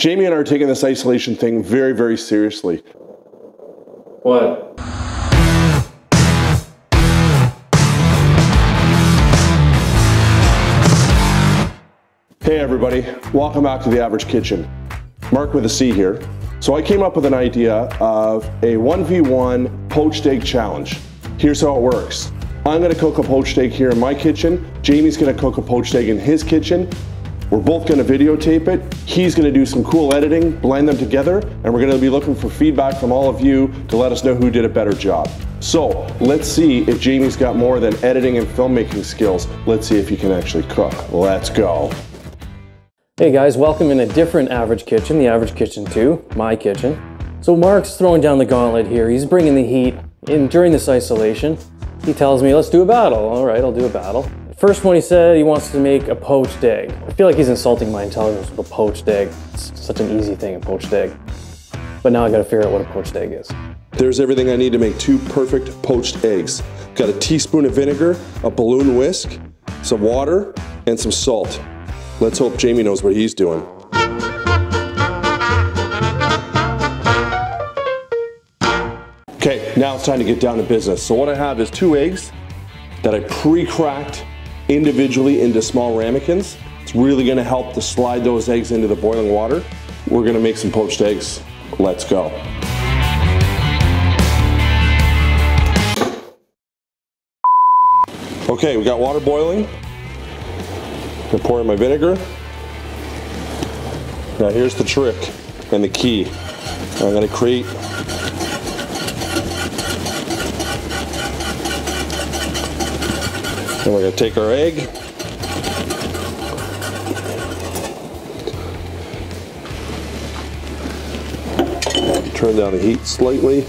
Jamie and I are taking this isolation thing very, very seriously. What? Hey everybody, welcome back to The Average Kitchen. Marc with a C here. So I came up with an idea of a 1v1 poached egg challenge. Here's how it works. I'm gonna cook a poached egg here in my kitchen. Jamie's gonna cook a poached egg in his kitchen. We're both gonna videotape it. He's gonna do some cool editing, blend them together, and we're gonna be looking for feedback from all of you to let us know who did a better job. So let's see if Jamie's got more than editing and filmmaking skills. Let's see if he can actually cook. Let's go. Hey guys, welcome in a different Average Kitchen, the Average Kitchen 2, my kitchen. So Marc's throwing down the gauntlet here. He's bringing the heat in during this isolation. He tells me, let's do a battle. All right, I'll do a battle. First one, he said he wants to make a poached egg. I feel like he's insulting my intelligence with a poached egg. It's such an easy thing, a poached egg. But now I gotta figure out what a poached egg is. There's everything I need to make 2 perfect poached eggs. Got a teaspoon of vinegar, a balloon whisk, some water, and some salt. Let's hope Jamie knows what he's doing. Okay, now it's time to get down to business. So what I have is 2 eggs that I pre-cracked individually into small ramekins. It's really gonna help to slide those eggs into the boiling water. We're gonna make some poached eggs. Let's go. Okay, we got water boiling. I'm gonna pour in my vinegar. Now here's the trick and the key. I'm gonna create and we're going to take our egg, turn down the heat slightly,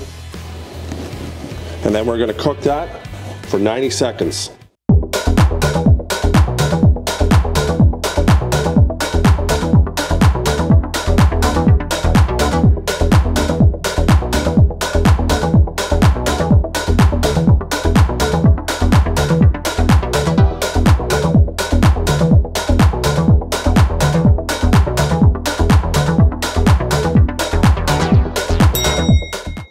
and then we're going to cook that for 90 seconds.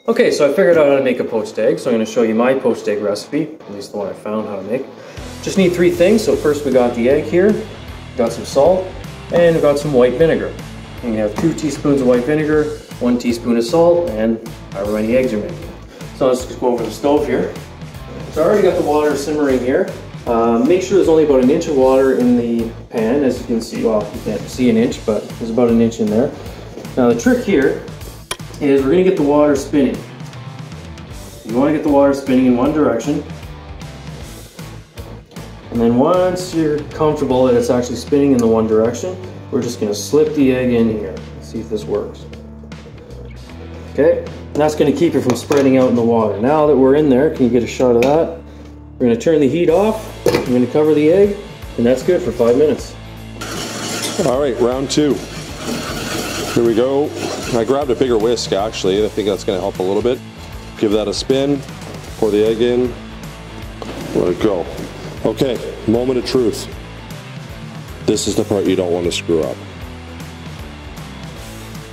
Okay, so I figured out how to make a poached egg, so I'm going to show you my poached egg recipe, at least the one I found how to make. Just need 3 things. So first we got the egg here, got some salt, and we got some white vinegar. And you have 2 teaspoons of white vinegar, 1 teaspoon of salt, and however many eggs you're making. So let's just go over the stove here. So I already got the water simmering here. Make sure there's only about 1 inch of water in the pan, as you can see. Well, you can't see 1 inch, but there's about 1 inch in there. Now the trick here is we're going to get the water spinning. You want to get the water spinning in one direction. And then once you're comfortable that it's actually spinning in the one direction, we're just going to slip the egg in here. Let's see if this works. Okay, and that's going to keep it from spreading out in the water. Now that we're in there, can you get a shot of that? We're going to turn the heat off. I'm going to cover the egg, and that's good for 5 minutes. All right, round 2. Here we go. I grabbed a bigger whisk actually. I think that's going to help a little bit. Give that a spin, pour the egg in, let it go. Okay, moment of truth. This is the part you don't want to screw up.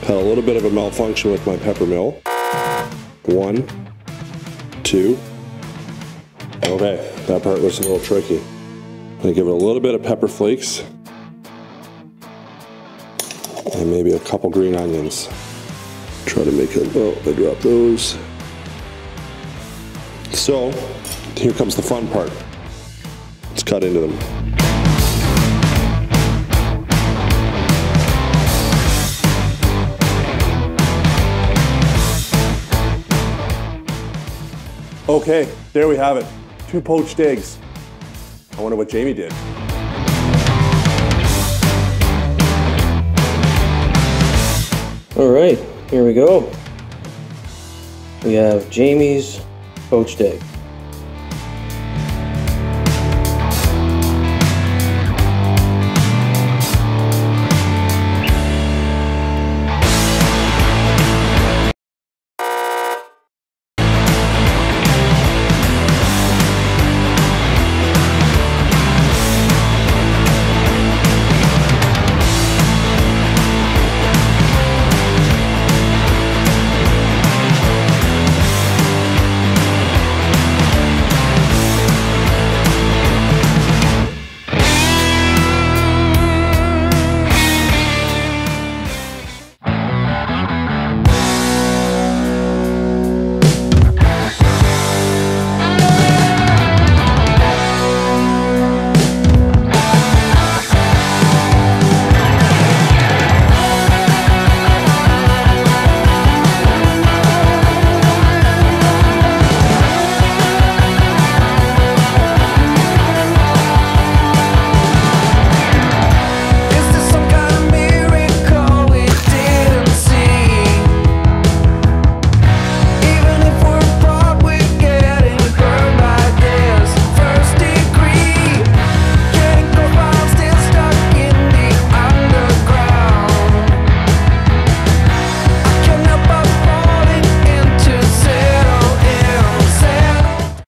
Had a little bit of a malfunction with my pepper mill. 1, 2. Okay, that part was a little tricky. I'm going to give it a little bit of pepper flakes. And maybe a couple green onions. Try to make it, oh, I dropped those. So, here comes the fun part. Let's cut into them. Okay, there we have it. 2 poached eggs. I wonder what Jamie did. All right, here we go. We have Jamie's poached egg.